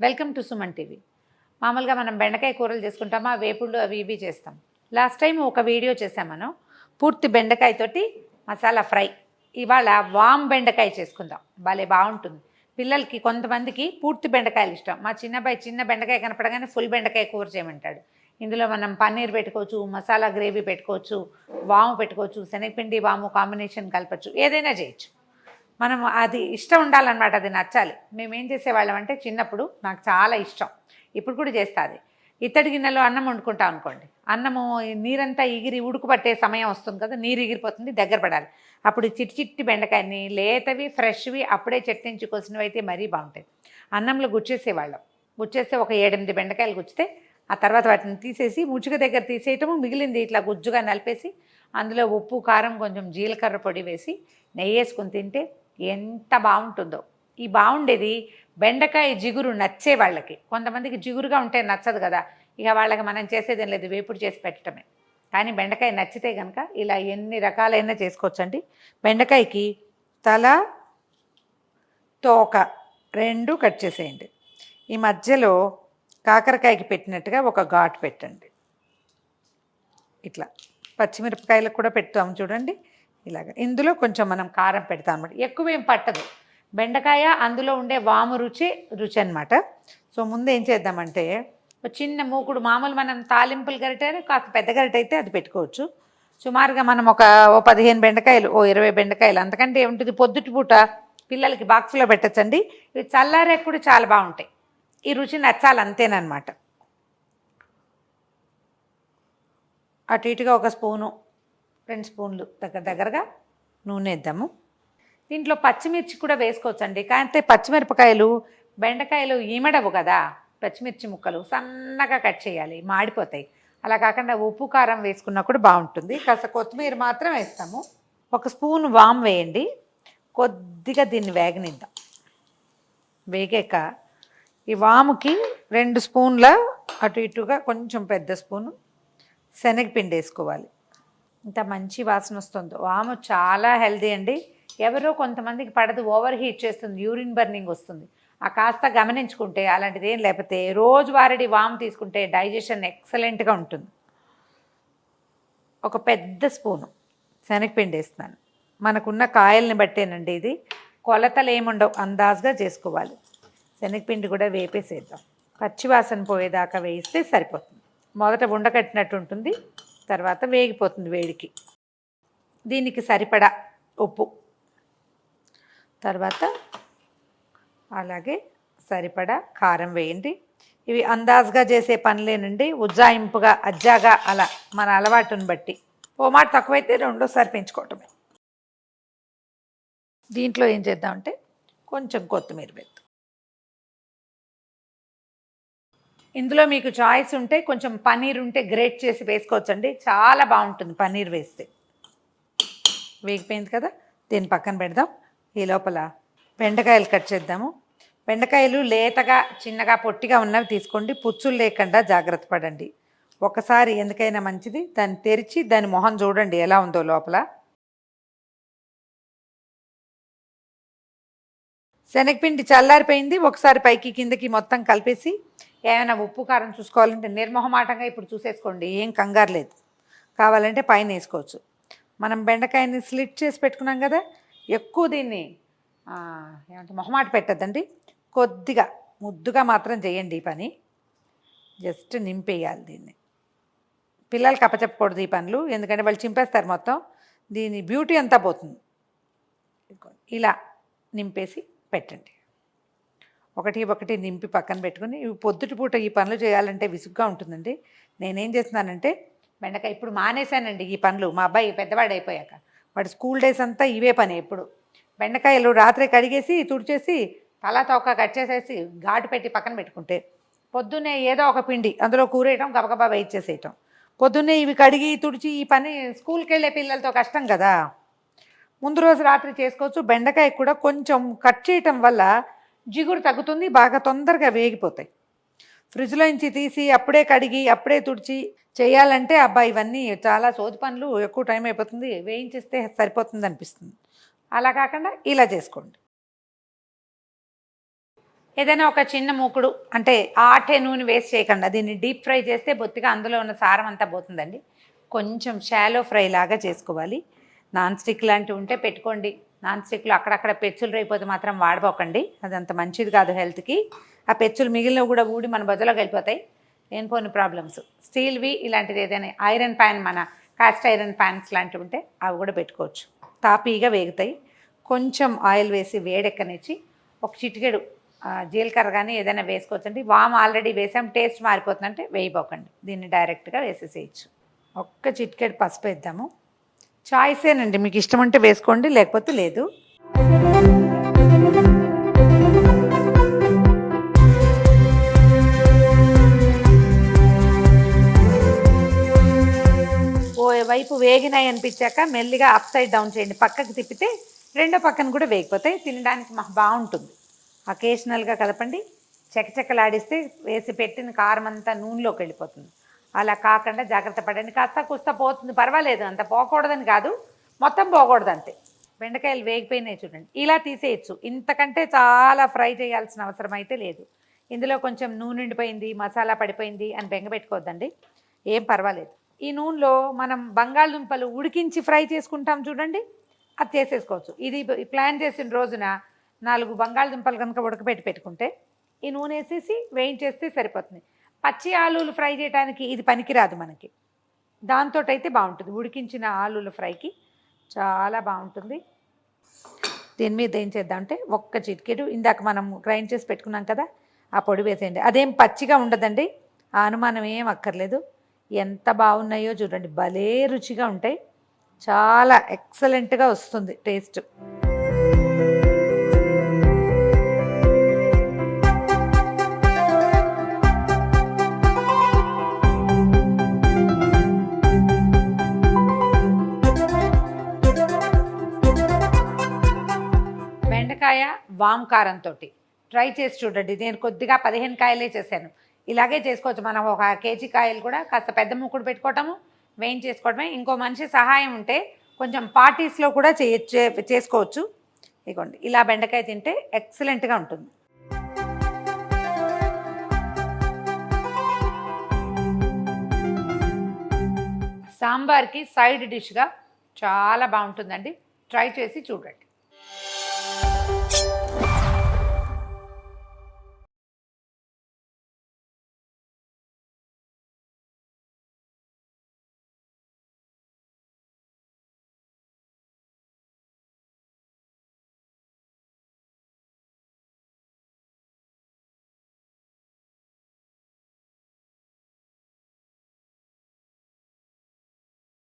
Welcome to Suman TV. మామూలుగా మనం బెండకాయ కూరలు చేసుకుంటామా, వేపుళ్ళు అవి ఇవి చేస్తాం. లాస్ట్ టైం ఒక వీడియో చేసాం మనం, పూర్తి బెండకాయతోటి మసాలా ఫ్రై. ఇవాళ వామ్ బెండకాయ చేసుకుందాం, భలే బాగుంటుంది. పిల్లలకి కొంతమందికి పూర్తి బెండకాయలు ఇష్టం. మా చిన్నబ్బాయి చిన్న బెండకాయ కనపడగానే ఫుల్ బెండకాయ కూర చేయమంటాడు. ఇందులో మనం పన్నీర్ పెట్టుకోవచ్చు, మసాలా గ్రేవీ పెట్టుకోవచ్చు, వాము పెట్టుకోవచ్చు, శనగపిండి వాము కాంబినేషన్ కలపచ్చు, ఏదైనా చేయొచ్చు. మనం అది ఇష్టం ఉండాలన్నమాట, అది నచ్చాలి. మేమేం చేసేవాళ్ళం అంటే చిన్నప్పుడు నాకు చాలా ఇష్టం, ఇప్పుడు కూడా చేస్తా. అది ఇత్తడి గిన్నెలో అన్నం వండుకుంటాం అనుకోండి, అన్నము నీరంతా ఎగిరి ఉడుకు పట్టే సమయం వస్తుంది కదా, నీరు ఎగిరిపోతుంది, దగ్గర పడాలి. అప్పుడు చిట్టి చిట్టి బెండకాయని లేతవి ఫ్రెష్వి అప్పుడే చట్నించి కోసినవి అయితే మరీ బాగుంటాయి. అన్నంలో గుచ్చేసేవాళ్ళం. గుచ్చేస్తే ఒక 7-8 బెండకాయలు గుచ్చితే ఆ తర్వాత వాటిని తీసేసి ముచ్చుక దగ్గర తీసేయటము, మిగిలింది ఇట్లా గుజ్జుగా నలిపేసి అందులో ఉప్పు కారం కొంచెం జీలకర్ర పొడి వేసి నెయ్యి వేసుకుని తింటే ఎంత బాగుంటుందో. ఈ బాగుండేది బెండకాయ జిగురు నచ్చే వాళ్ళకి. కొంతమందికి జిగురుగా ఉంటే నచ్చదు కదా, ఇక వాళ్ళకి మనం చేసేదేం లేదు, వేపుడు చేసి పెట్టడమే. కానీ బెండకాయ నచ్చితే కనుక ఇలా ఎన్ని రకాలైనా చేసుకోవచ్చండి. బెండకాయకి తల తోక 2 కట్ చేసేయండి. ఈ మధ్యలో కాకరకాయకి పెట్టినట్టుగా ఒక ఘాటు పెట్టండి. ఇట్లా పచ్చిమిరపకాయలకు కూడా పెడతాము చూడండి, ఇలాగ. ఇందులో కొంచెం మనం కారం పెడతాం అనమాట, ఎక్కువేం పట్టదు. బెండకాయ అందులో ఉండే వాము రుచి అనమాట. సో ముందు ఏం చేద్దామంటే, చిన్న మూకుడు మామూలు మనం తాలింపులు గరిటె, కాస్త పెద్ద గరిటె అయితే అది పెట్టుకోవచ్చు. సుమారుగా మనం ఒక 15 బెండకాయలు, 20 బెండకాయలు, అంతకంటే ఏముంటుంది, పొద్దుటి పూట పిల్లలకి బాక్స్లో పెట్టచ్చండి. ఇవి చల్లారాక కూడా చాలా బాగుంటాయి. ఈ రుచి నచ్చాలి అంతేనమాట. అటు ఇటుగా ఒక స్పూను 2 స్పూన్లు దగ్గరగా నూనె వేద్దాము. దీంట్లో పచ్చిమిర్చి కూడా వేసుకోవచ్చండి, కానీ పచ్చిమిరపకాయలు బెండకాయలు ఈమడవు కదా, పచ్చిమిర్చి ముక్కలు సన్నగా కట్ చేయాలి, మాడిపోతాయి. అలా కాకుండా ఉప్పు కారం వేసుకున్నా కూడా బాగుంటుంది. కాస్త కొత్తిమీర మాత్రం వేస్తాము. 1 స్పూన్ వామ్ వేయండి. కొద్దిగా దీన్ని వేగనిద్దాం. వేగాక ఈ వాముకి 2 స్పూన్ల అటు ఇటుగా కొంచెం పెద్ద స్పూను శనగపిండి వేసుకోవాలి. ఇంత మంచి వాసన వస్తుంది. వాము చాలా హెల్దీ అండి. ఎవరో కొంతమందికి పడదు, ఓవర్ హీట్ చేస్తుంది, యూరిన్ బర్నింగ్ వస్తుంది. ఆ కాస్త గమనించుకుంటే, అలాంటిది ఏం లేకపోతే రోజువారీ వాము తీసుకుంటే డైజెషన్ ఎక్సలెంట్గా ఉంటుంది. ఒక పెద్ద స్పూను శనగపిండి వేస్తున్నాను. మనకున్న కాయల్ని బట్టేనండి, ఇది కొలతలు ఏముండవు, అందాజుగా చేసుకోవాలి. శనగపిండి కూడా వేపేసేద్దాం. పచ్చివాసన పోయేదాకా వేయిస్తే సరిపోతుంది. మొదట ఉండకట్టినట్టు ఉంటుంది, తర్వాత వేగిపోతుంది వేడికి. దీనికి సరిపడా ఉప్పు, తర్వాత అలాగే సరిపడా కారం వేయండి. ఇవి అందాజుగా చేసే పనులేనండి, ఉజ్జాయింపుగా అజ్జాగా అలా మన అలవాటుని బట్టి. ఓ మాట తక్కువైతే రెండోసారి పెంచుకోవటమే. దీంట్లో ఏం చేద్దామంటే కొంచెం కొత్తిమీర వేద్దాం. ఇందులో మీకు చాయిస్ ఉంటే కొంచెం పన్నీర్ ఉంటే గ్రేట్ చేసి వేసుకోవచ్చండి, చాలా బాగుంటుంది పన్నీర్ వేస్తే. వేగిపోయింది కదా, దీన్ని పక్కన పెడదాం. ఈ లోపల బెండకాయలు కట్ చేద్దాము. బెండకాయలు లేతగా చిన్నగా పొట్టిగా ఉన్నవి తీసుకోండి, పుచ్చులు లేకుండా జాగ్రత్త పడండి. ఒకసారి ఎందుకైనా మంచిది దాన్ని తెరిచి దాని మొహం చూడండి ఎలా ఉందో లోపల. శనగపిండి చల్లారిపోయింది. ఒకసారి పైకి కిందకి మొత్తం కలిపేసి ఏమైనా ఉప్పు కారం చూసుకోవాలంటే నిర్మోహమాటంగా ఇప్పుడు చూసేసుకోండి, ఏం కంగారు లేదు. కావాలంటే పైన వేసుకోవచ్చు. మనం బెండకాయని స్లిట్ చేసి పెట్టుకున్నాం కదా, ఎక్కువ దీన్ని ఏమంటే మొహమాట పెట్టద్దండి, కొద్దిగా ముద్దుగా మాత్రం చేయండి ఈ పని. జస్ట్ నింపేయాలి దీన్ని. పిల్లలకి అప్పచెప్పకూడదు ఈ పనులు, ఎందుకంటే వాళ్ళు చింపేస్తారు మొత్తం, దీని బ్యూటీ అంతా పోతుంది. ఇలా నింపేసి పెట్టండి. ఒకటి నింపి పక్కన పెట్టుకుని, ఇవి పొద్దుటి పూట ఈ పనులు చేయాలంటే విసుగ్గా ఉంటుందండి. నేనేం చేస్తున్నానంటే బెండకాయ ఇప్పుడు మానేశానండి ఈ పనులు. మా అబ్బాయి పెద్దవాడు అయిపోయాక వాడు స్కూల్ డేస్ అంతా ఇవే పని. ఎప్పుడు బెండకాయలు రాత్రి కడిగేసి తుడిచేసి తలా తోక కట్ చేసేసి ఘాటు పెట్టి పక్కన పెట్టుకుంటే, పొద్దున్నే ఏదో ఒక పిండి అందులో కూరేయటం, గబగబా వేయించేసేయటం. పొద్దున్నే ఇవి కడిగి తుడిచి ఈ పని స్కూల్కి వెళ్ళే పిల్లలతో కష్టం కదా, ముందు రోజు రాత్రి చేసుకోవచ్చు. బెండకాయ కూడా కొంచెం కట్ చేయటం వల్ల జిగురు తగ్గుతుంది, బాగా తొందరగా వేగిపోతాయి. ఫ్రిడ్జ్లో నుంచి తీసి అప్పుడే కడిగి అప్పుడే తుడిచి చేయాలంటే అబ్బా ఇవన్నీ చాలా సోది పనులు, ఎక్కువ టైం అయిపోతుంది, వేయించేస్తే సరిపోతుంది అనిపిస్తుంది. అలా కాకుండా ఇలా చేసుకోండి. ఏదైనా ఒక చిన్న మూకుడు అంటే ఆటే నూనె వేస్ట్ చేయకుండా దీన్ని డీప్ ఫ్రై చేస్తే బొత్తిగా అందులో ఉన్న సారం అంతా పోతుందండి. కొంచెం షాలో ఫ్రై లాగా చేసుకోవాలి. నాన్ స్టిక్ లాంటివి ఉంటే పెట్టుకోండి. నాన్ స్టిక్లో అక్కడక్కడ పెచ్చులు రైపోతే మాత్రం వాడబోకండి, అదంత మంచిది కాదు హెల్త్కి. ఆ పెచ్చులు మిగిలినవి కూడా ఊడి మన బొజ్జలోకి వెళ్ళిపోతాయి, లేనిపోని ప్రాబ్లమ్స్. స్టీల్వి ఇలాంటిది ఏదైనా ఐరన్ ప్యాన్, మన కాస్ట్ ఐరన్ ప్యాన్స్ లాంటివి ఉంటే అవి కూడా పెట్టుకోవచ్చు, తాపీగా వేగుతాయి. కొంచెం ఆయిల్ వేసి వేడెక్కనిచ్చి ఒక చిటికెడు జీలకర్ర కానీ ఏదైనా వేసుకోవచ్చండి. వామ్ ఆల్రెడీ వేసాం, టేస్ట్ మారిపోతుందంటే వేయిపోకండి, దీన్ని డైరెక్ట్గా వేసేసేయచ్చు. ఒక్క చిటికెడు పసుపు వేద్దాము. చాయిసేనండి, మీకు ఇష్టం ఉంటే వేసుకోండి, లేకపోతే లేదు. ఓ వైపు వేగినాయి అనిపించాక మెల్లిగా అప్ సైడ్ డౌన్ చేయండి, పక్కకి తిప్పితే రెండో పక్కన కూడా వేగిపోతాయి, తినడానికి మాకు బాగుంటుంది. అకేషనల్గా కలపండి, చెక్కచెక్కలాడిస్తే వేసి పెట్టిన కారం అంతా నూనెలోకి వెళ్ళిపోతుంది. అలా కాకుండా జాగ్రత్త పడండి. కాస్త కుస్త పోతుంది, పర్వాలేదు, అంత పోకూడదని కాదు, మొత్తం పోకూడదు అంతే. బెండకాయలు వేగిపోయినాయి చూడండి, ఇలా తీసేయచ్చు. ఇంతకంటే చాలా ఫ్రై చేయాల్సిన అవసరం అయితే లేదు. ఇందులో కొంచెం నూనె ఉండిపోయింది, మసాలా పడిపోయింది అని బెంగపెట్టుకోవద్దండి, ఏం పర్వాలేదు. ఈ నూనెలో మనం బంగాళదుంపలు ఉడికించి ఫ్రై చేసుకుంటాం చూడండి, అది చేసేసుకోవచ్చు. ఇది ప్లాన్ చేసిన రోజున 4 బంగాళదుంపలు కనుక ఉడకబెట్టి పెట్టుకుంటే ఈ నూనె వేసేసి వేయించేస్తే సరిపోతుంది. పచ్చి ఆలూలు ఫ్రై చేయడానికి ఇది పనికిరాదు మనకి, దాంతో అయితే బాగుంటుంది. ఉడికించిన ఆలూల ఫ్రైకి చాలా బాగుంటుంది. దీని మీద ఏం చేద్దామంటే ఒక్క చిటికెడు ఇందాక మనం గ్రైండ్ చేసి పెట్టుకున్నాం కదా, ఆ పొడి వేసేయండి. అదేం పచ్చిగా ఉండదండి, ఆ అనుమానం ఏం అక్కర్లేదు. ఎంత బాగున్నాయో చూడండి, భలే రుచిగా ఉంటాయి, చాలా ఎక్సలెంట్గా వస్తుంది టేస్ట్. బెండకాయ వామ్ కారంతో ట్రై చేసి చూడండి. నేను కొద్దిగా 15 కాయలే చేశాను, ఇలాగే చేసుకోవచ్చు. మనం 1 కేజీ కాయలు కూడా కాస్త పెద్ద ముక్కుడు పెట్టుకోవటము, వేయించేసుకోవడమే. ఇంకో మనిషి సహాయం ఉంటే కొంచెం పార్టీస్లో కూడా చేసుకోవచ్చు. ఇదిగోండి, ఇలా బెండకాయ తింటే ఎక్సలెంట్గా ఉంటుంది. సాంబార్కి సైడ్ డిష్గా చాలా బాగుంటుందండి, ట్రై చేసి చూడండి.